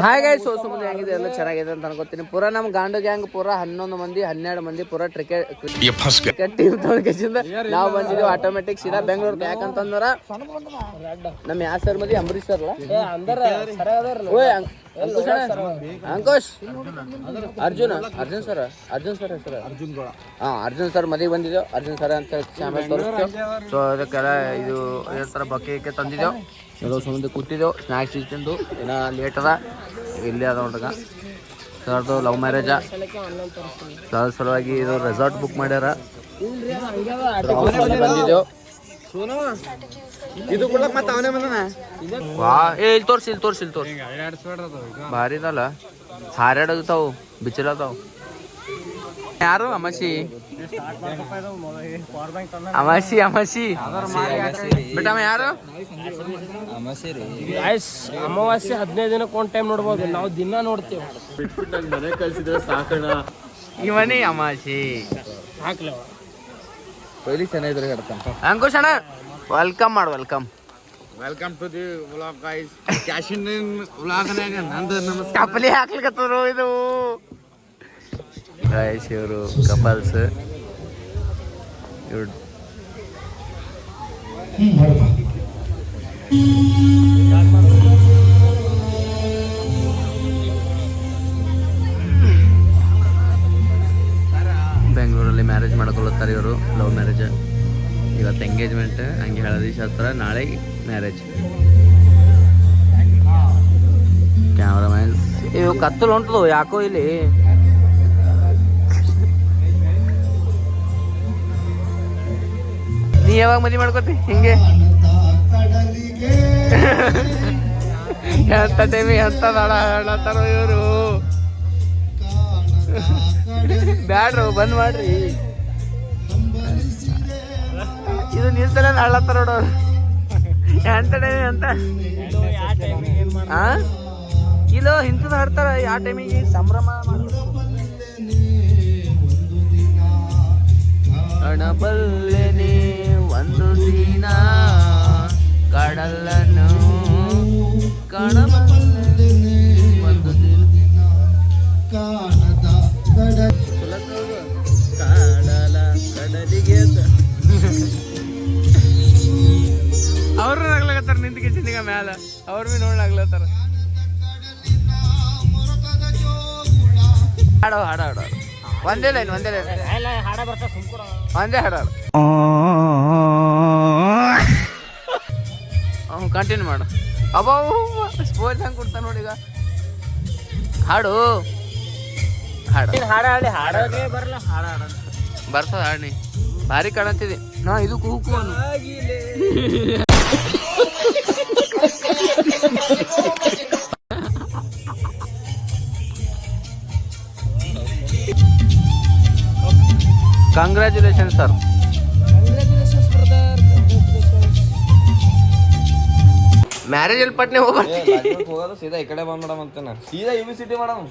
ಹಾಗೆ ಸೋಸು ಮಂದಿ ಹೆಂಗಿದೆ ಎಲ್ಲ ಚೆನ್ನಾಗಿದೆ ಅಂತ ಅನ್ಕೋತೀನಿ. ಪೂರಾ ನಮ್ಮ ಗಾಂಡು ಗ್ಯಾಂಗ್ ಪೂರಾ 11 ಮಂದಿ 12 ಮಂದಿ ಪೂರಾ ಕ್ರಿಕೆಟ್ ಟೀಮ್ ತೊಳಕೆಸಿಂದ ನಾವು ಬಂದಿದ್ದೀವಿ ಆಟೋಮೆಟಿಕ್ ಸೀದಾ ಬೆಂಗಳೂರು. ಯಾಕಂತಂದ್ರ ನಮ್ಮ ಯಾವ ಸರ್ ಮದಿ ಅಂಬರೀಶ್ ಸರ್ ಅಂಕುಶ್ ಅರ್ಜುನ್ ಸರ್ ಹೆಸರು ಅರ್ಜುನ್ ಸರ್ ಮದಿಗೆ ಬಂದಿದ್ದೆವು. ಅರ್ಜುನ್ ಸರ್ ಅಂತ ಆಮೇಲೆ ತೋರಿಸ್ತೇವೆ. ಸೊ ಅದಕ್ಕೆಲ್ಲ ಇದು ಥರ ಬಕ್ಕೆ ತಂದಿದ್ದೆವು. ಎಲ್ಲೋ ಸುಮ್ಮನೆ ಕೂತಿದ್ದೆವು, ಸ್ನ್ಯಾಕ್ಸ್ ತಿಂದು. ಏನೋ ಲೇಟ್ ಅದ, ಇಲ್ಲಿ ಅದ ನೋಡ್ರಿ ಸರ್ದು ಲವ್ ಮ್ಯಾರೇಜ. ಅದ್ರ ಸಲುವಾಗಿ ಇದು ರೆಸಾರ್ಟ್ ಬುಕ್ ಮಾಡ್ಯಾರ. ಬಂದಿದ್ದೆವು. ಇದು ಕೊಡ್ಲಕ್ ಮತ್ತೆ ಅವನೇ ಬಂದನ. ವಾ ಇಲ್ಲಿ ತೋರ್ಸಿ ಭಾರಿ ಇದಲ್ಲ. ಹಾರಾಡತಾವು ಬಿಚ್ಚಿರತಾವು. ಯಾರು ಅಮಾಸಿ ಬೇಟಮ್ಮ ಯಾರು ಅಮಾವಾಸ್ಯೆ 15 ದಿನಕ್ಕೆ ಒಂದು ಟೈಮ್ ನೋಡ್ಬೋದು. ನಾವು ದಿನ ನೋಡ್ತೇವೆ. ಮನೆ ಕಳ್ಸಿದ್ರೆ ಸಾಕಣ. ಇವನೇ ಅಮಾಸಿ ಹಾಕ್ಲವ ಕೊಹ್ಲಿ ಚೆನ್ನಾಗಿದ್ರೆ ಹೇಳ್ತಾನೆ. ಅಂಕುಶ್ ಅಣ್ಣ ವೆಲ್ಕಮ್ ಮಾಡು. Welcome to the vlog guys. Cash in ವ್ಲಾಗ್ನಾಗ ನಂದು ನಮಸ್ಕಾರ. ಕಪಲಿ ಹಾಕ್ಲಿಕತ್ತರು ಇದು ಗೈಸ್. ಇವರು ಕಪಲ್ಸ್. ಇವ್ರು ಬೆಂಗಳೂರಲ್ಲಿ ಮ್ಯಾರೇಜ್ ಮಾಡ್ಕೊಳ್ತಾರೆ ಇವರು. Love marriage. ಇವತ್ತು ಎಂಗೇಜ್ಮೆಂಟ್, ಹಂಗೆ ಹಳದಿ ಶಾಸ್ತ್ರ, ನಾಳೆ ಮ್ಯಾರೇಜ್. ಕ್ಯಾಮ್ರಾಮ್ಯಾನ್ ಇವು ಕತ್ತಲು ಹೊಂಟದು ಯಾಕೋ ಇಲ್ಲಿ. ನೀ ಯಾವಾಗ ಮದುವೆ ಮಾಡ್ಕೋತಿ ಹಿಂಗೆ? ಎಂತ ಟೈಮಿಗೆ ಎಂತ ಹಾಡತ್ತಾರೋ ಇವರು. ಬ್ಯಾಡ್ರು ಬಂದ್ ಮಾಡ್ರಿ. ಇದು ನೀರ್ ಸಲ ಹಾಡ್ಲತ್ತಾರ ನೋಡೋರು. ಎಂತ ಟೈಮಿಗೆ ಅಂತ ಇಲ್ಲೋ ಇಂಥದ್ದು ಹಾಡ್ತಾರ. ಯಾವ ಟೈಮಿಗೆ ಸಂಭ್ರಮ ಅಣಬಲ್ಲೆನೆ ಒಂದು ದಿನ ಕಡಲನ್ನು ಕಾಣಬಲ್ಲೆನೆ ಒಂದು ದಿನ ಕಾಣದ ಕಡಲಿಗೆ ಅವ್ರು ಆಗ್ಲತ್ತಾರ. ನಿಂತಿಗೆ ಚಿಂದಿಗ ಮ್ಯಾಲ ಅವ್ರು ಭೀ ನೋಡ್ಲಾಗ್ಲತ್ತಾರ. ಹಾಡೋ ಒಂದೇ ಲೈನ್ ಕಂಟಿನ್ಯೂ ಮಾಡು. ಅಬ್ಬಾ ಸ್ಪೋರ್ಟ್ಸ್ ಹಂಗೆ ಕೊಡ್ತಾ ನೋಡಿ. ಈಗ ಹಾಡು ಬರ್ತದ ಹಾಡಿ. ಭಾರಿ ಕಾಣತ್ತಿದೆ. ನಾ ಇದು ಕೂಕು ಕಂಗ್ರ್ಯಾಚುಲೇಷನ್ ಸರ್. ಮ್ಯಾರೇಜ್ ಅಲ್ಲಿ ಪಟ್ನೆ ಹೋಗೋದು ಸೀದಾ ಈ ಕಡೆ ಬಂದ್ ಮೇಡಮ್ ಅಂತೇನ. ಸೀದಾ ಯೂನಿವರ್ಸಿಟಿ ಮೇಡಮ್.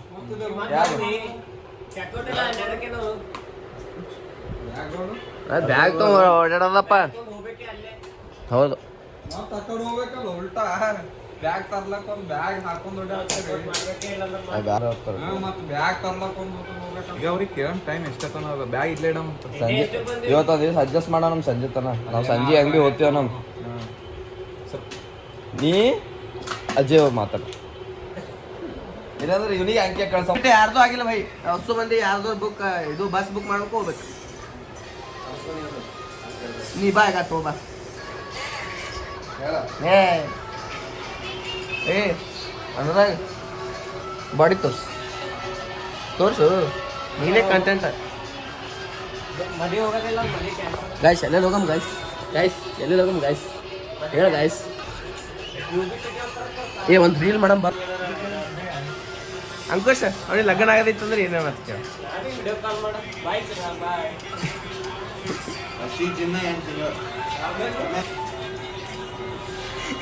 ಬ್ಯಾಗ್ ತಗೊಂಡು ಓಡಾಡೋದಪ್ಪ. ಹೌದು ಉಲ್ಟಾ ಬ್ಯಾಗ್ ತರ್ಲಕ್ ಒಂದ್ ಬ್ಯಾಗ್ ಹಾಕೊಂಡ್ ಟೈಮ್ ಎಷ್ಟತನ ಬ್ಯಾಗ್ ಇಲ್ಲೇ ಸಂಜೆ. ಇವತ್ತು ದಿವಸ ಅಡ್ಜಸ್ಟ್ ಮಾಡೋಣ. ನಮ್ ಸಂಜೆ ತನ ನಾವು ಸಂಜೆ ಅಂಗಡಿ ಹೋಗ್ತೀವ. ನಮ್ ನೀ ಅಜ್ಜಿ ಮಾತಾಡ. ಇಲ್ಲಾಂದ್ರೆ ಇವನಿಗೆ ಅಂಕೆ ಕಳ್ಸ. ಯಾರ್ದು ಆಗಿಲ್ಲ ಭೈ. ಹೊಸ ಮಂದಿ ಯಾರ್ದು ಬುಕ್ ಇದು ಬಸ್ ಬುಕ್ ಮಾಡ್ಬೇಕು ಹೋಗ್ಬೇಕು. ನೀ ಬಾ ಈಗ ತಗೋ ಬಾ. ಏ ಅದ್ರಾಗ ಬಾಡಿ ತೋರ್ಸು ನೀನೇ ಕಂಟೆಂಟ್. ಗೈಸ್ ಎಲ್ಲೆಲ್ಲಿ ಹೋಗಮ್ ಗೈಸ್ ಹೇಳ ಗೈಸ್. ಏ ಒಂದು ರೀಲ್ ಮಾಡಮ್ ಬಾ. ಅಂಕುಶ್ ಅವ್ನಿಗೆ ಲಗ್ನ ಆಗದಿತ್ತಂದ್ರೆ ಏನೇನು ಅಂತ ಕೇಳ.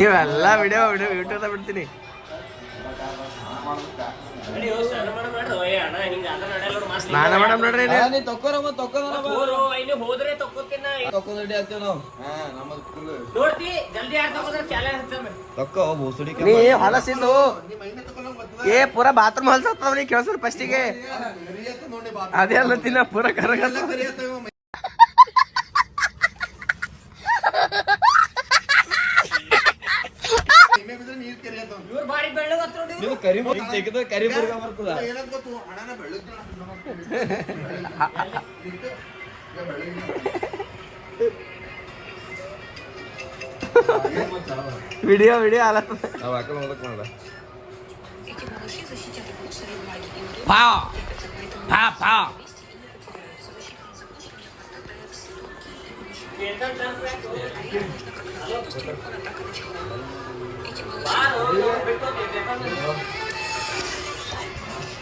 ಇವೆಲ್ಲ ವಿಡಿಯೋ ಯೂಟ್ಯೂಬ್ದಾಗ ಬಿಡ್ತೀನಿ. ಸ್ನಾನ ಮಾಡಮ್ ನೋಡ್ರಿ ಹೋದ್ರೆ ತಕ್ಕೋತೀನಿ ನೀ ಹೊಲಸಿಂದು ಏ ಪೂರಾ ಬಾತ್ರೂಮ್ ಹೊಲ್ಸತ್ತವ ನೀ ಕೇಳ್ಸರ್ ಫಸ್ಟಿಗೆ ಅದೇ ಅಲ್ಲತ್ತಿನ ಪೂರಾ ಕರಗಲ್ಲ ವಿಡಿಯೋ ಅಲ್ಲ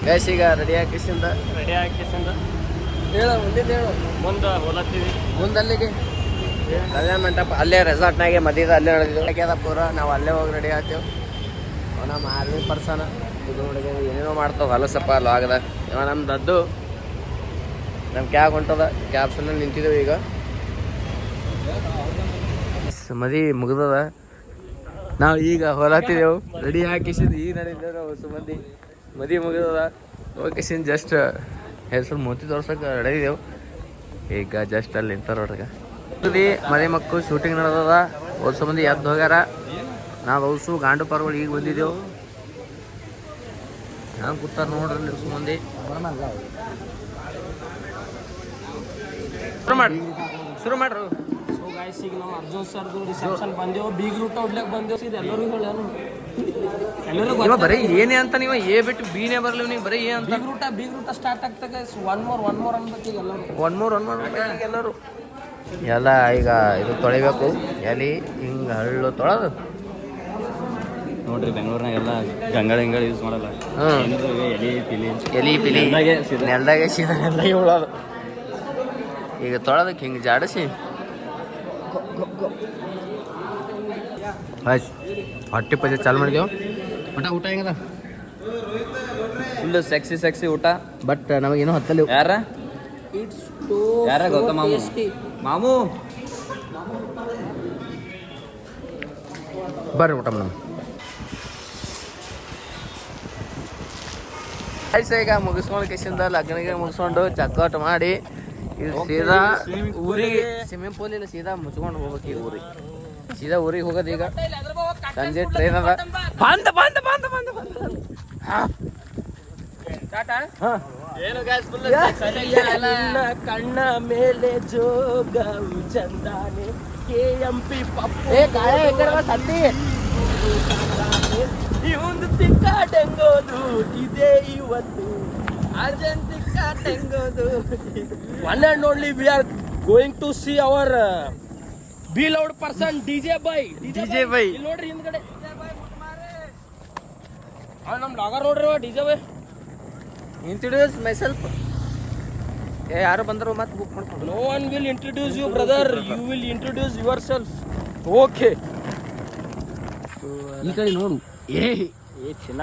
ಗೈಸ್ ಈಗ ರೆಡಿ ಹಾಕಿಸಿಂದ ಹೇಳು ಮುಂದೆ ಹೋಲತ್ತೀವಿ ಮುಂದಲ್ಲಿಗೆ ಕಲ್ಯಾಣ ಮಂಟಪ ಅಲ್ಲೇ ರೆಸಾರ್ಟ್ನಾಗೆ ಮದುವೆ ಅಲ್ಲೇ ನಡೆದಿದ್ದು ಪೂರ ನಾವು ಅಲ್ಲೇ ಹೋಗಿ ರೆಡಿ ಆಗ್ತೇವೆ ನಮ್ಮ ಆರ್ಮಿ ಪರ್ಸನ್ ಇದು ನೋಡಿಗೆ ಏನೇನೋ ಮಾಡ್ತಾವ ಹೊಲಸಪ್ಪ ಲಾಗದ ಇವ ನಮ್ಮ ದದ್ದು ನಮ್ಮ ಕ್ಯಾಬ್ ಹೊಂಟದ ಕ್ಯಾಬ್ಸಲ್ಲಿ ನಿಂತಿದ್ದೇವೆ ಈಗ ಮದುವೆ ಮುಗ್ದದ ನಾವು ಈಗ ಹೊಲತ್ತಿದ್ದೆವು ರೆಡಿ ಹಾಕಿಸಿದ್ದು ಈಗ ನಡೀತೇವೆ ನಾವು ಸುಮಂದಿ ಮದುವೆ ಮುಗಿದದ ಲೊಕೇಶನ್ ಜಸ್ಟ್ ಹೆಸರು ಮೂತಿ ತೋರ್ಸಕ್ಕೆ ರೆಡಿದೆವು ಈಗ ಜಸ್ಟ್ ಅಲ್ಲಿ ನಿಂತಾರ ಹೊರಗೆ ಮನೆ ಮಕ್ಕಳು ಶೂಟಿಂಗ್ ನಡೆದದ ಹೊಸ ಮಂದಿ ಎದ್ದು ಹೋಗ್ಯಾರ ನಾವು ಹೊಸು ಗಾಂಡು ಪರ್ಗಳು ಈಗ ಬಂದಿದ್ದೆವು ನಾನು ಕೂತಾರ ನೋಡ್ರಿ ಹೊಸ ಮಂದಿ ಶುರು ಮಾಡ್ರು ಸೊ ಗಾಯ್ಸ್ ಈಗ ನಾವು ಅರ್ಜುನ್ ಸರ್ದು ರಿಸೆಪ್ಷನ್ ಬಂದೆವು ಬೀಗ್ ರೂಟ ಉಡ್ಲಕ್ಕೆ ಬಂದೆವು ಇದು ಎಲ್ಲರಿಗೂ ಹೇಳೋನು ಎಲ್ಲರೂ ಬರೀ ಏನೇ ಅಂತ ನೀವು ಏ ಬಿಟ್ಟು ಬೀನೇ ಬರ್ಲಿ ನೀವು ಬರೀ ಏ ಅಂತ ಬೀಗ್ ರೂಟ ಸ್ಟಾರ್ಟ್ ಆಗ್ತದೆ ಒನ್ ಮೋರ್ ಅನ್ಬೇಕು ಈಗ ಎಲ್ಲರೂ ಒನ್ ಮೋರ್ ಎಲ್ಲರೂ ಎಲ್ಲ ಈಗ ಇದು ತೊಳಿಬೇಕು ಎಲ್ಲಿ ಹಿಂಗೆ ಹಳ್ಳು ತೊಳೆದು ನೋಡ್ರಿ ಬೆಂಗಳೂರಿನಾಗ ಎಲ್ಲ ಗಂಗಳ ಯೂಸ್ ಮಾಡಲ್ಲ ಎಲಿ ಪಿಲಿ ನೆಲ್ದಾಗೆ ಸೀದಾ ನೆಲ್ದಾಗೆ ಉಳೋದು ಈಗ ತೊಳೆದಕ್ಕೆ ಹಿಂಗೆ ಜಾಡಿಸಿ ಆಯ್ತು ಹೊಟ್ಟೆ ಪಲ್ಯ ಚಾಲು ಮಾಡಿದೆವು ಊಟ ಹೆಂಗದ ಫುಲ್ ಸೆಕ್ಸಿ ಊಟ ಬಟ್ ನಮಗೇನೋ ಹತ್ತಲ್ಲಿ ಯಾರ ಗೊತ್ತಾ ಮಾಮು ಬರ್ರಿ ಊಟ ಮೇಡಮ್ ಆಯ್ತು ಈಗ ಮುಗಿಸ್ಕೊಂಡು ಕಿಸಿಂದ ಲಗ್ನಿಗೆ ಮುಗಿಸ್ಕೊಂಡು ಚಕ್ಕಾಟ ಮಾಡಿ ಇದು ಸೀದಾ ಊರಿಗೆ ಸ್ವಿಮ್ಮಿಂಗ್ ಪೂಲ್ ಇಲ್ಲ ಸೀದಾ ಮುಚ್ಕೊಂಡು ಹೋಗ್ಬೇಕು ಈಗ ಊರಿಗೆ ಸೀದಾ ಊರಿಗೆ ಹೋಗೋದು ಈಗ ಸಂಜೆ ಟ್ರೈನ್ ಅದ ಕಣ್ಣ ಮೇಲೆ ಜೋಗವು ಚಂದಾನೆ KMP ಪಪ್ಪು ಒಂದು ತಿಕ್ಕಾಟೆಂಗೋದು ಇದೇ ಇವತ್ತು ಅರ್ಜೆಂಟ್ ತಿಕ್ಕಾಟೆಂಗೋದು one and only we are going to see our B loud person DJ by ನೋಡ್ರಿ ಹಿಂದ್ಗಡೆ ನಮ್ ಲಾಗರ್ ನೋಡ್ರಿ DJ by introduce myself ಯಾರು ಬಂದರು ಮತ್ತೆ ಬುಕ್ ಮಾಡ್ಕೊಂಡು no one will introduce you brother you will introduce yourself okay ಈ ಕಡೆ ನೋಡು ಏ ಚಿನ್ನ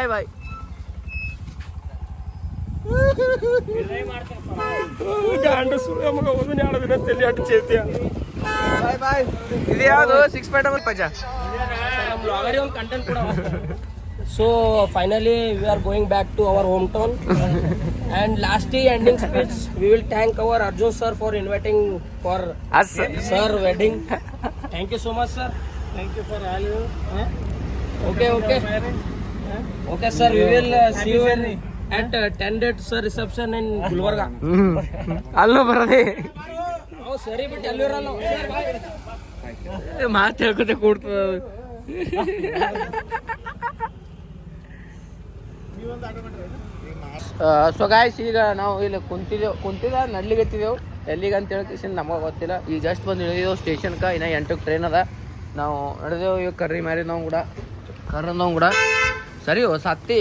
ಬಾಯ್ ಗಂಡ ಸುಳ್ಳ ಮಗ ಒಂದು 2 ದಿನ ತಲೆ ಅಟ್ಟು ಚೇತಿಯ ಬಾಯ್ ಇದು ಯಾವುದು 6 ಪಾಯಿಂಟ್ ಪಜಾ ನಮ್ಮ ಬ್ಲಾಗರ್ ಒಂದು ಕಂಟೆಂಟ್ ಕೂಡ so finally we are going back to our home town and lastly ending speech we will thank our Arjun sir for inviting for us sir wedding. Thank you so much sir. Thank you for all you. Okay sir, we will see you at 10 date sir reception in Gulbarga. ಅಲ್ಲೋ ಬರದೆ ಓ ಸರಿ ಬಿಟ್ಟು ಎಲ್ಲಿರಲ್ಲ ಮಾತು ಹೇಳ್ಕೊತೆ ಕೂಡ್ತದ so guys ಈಗ ನಾವು ಇಲ್ಲಿ ಕುಂತಿದ್ದ ನಡ್ಲಿಗತ್ತಿದ್ದೆವು ಎಲ್ಲಿಗೆ ಅಂತ ಹೇಳಿ ನಮಗೆ ಗೊತ್ತಿಲ್ಲ ಈಗ ಜಸ್ಟ್ ಬಂದು ಇಳಿದೆವು ಸ್ಟೇಷನ್ಗೆ ಇನ್ನು 8ಕ್ಕೆ ಟ್ರೈನ್ ಅದ ನಾವು ನಡೆದೆವು ಈಗ ಕರ್ರಿ ಮ್ಯಾರಿ ನಾವು ಕೂಡ ಸರಿ ಸತ್ತಿ